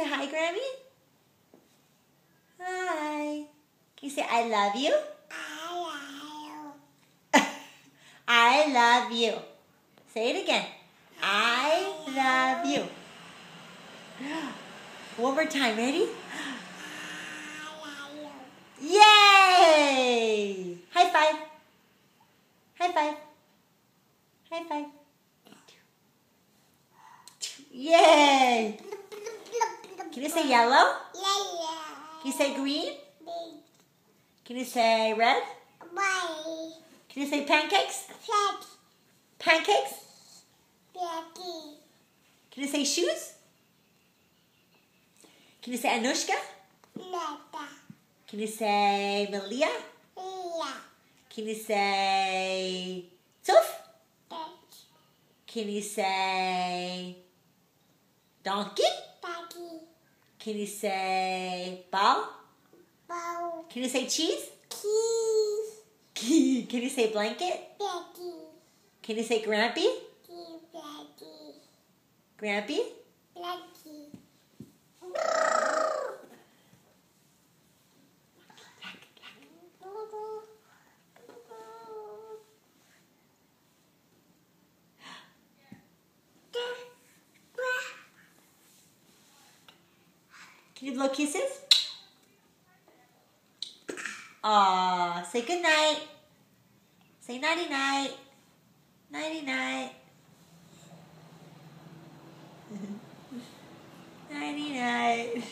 say hi, Grammy? Hi. Can you say I love you? I love you. Say it again. I love you. One more time. Ready? Yay! High five. High five. High five. Yay! Can you say yellow? Can you say green? Can you say red? Can you say pancakes? Pancakes? Can you say shoes? Can you say Anushka? Can you say Malia? Can you say Tuf? Can you say donkey? Can you say ball? Can you say cheese? Can you say blanket? Can you say Grampy? Grampy? Can you blow kisses? Aw, say good night. Say nighty night. Nighty night. Nighty night.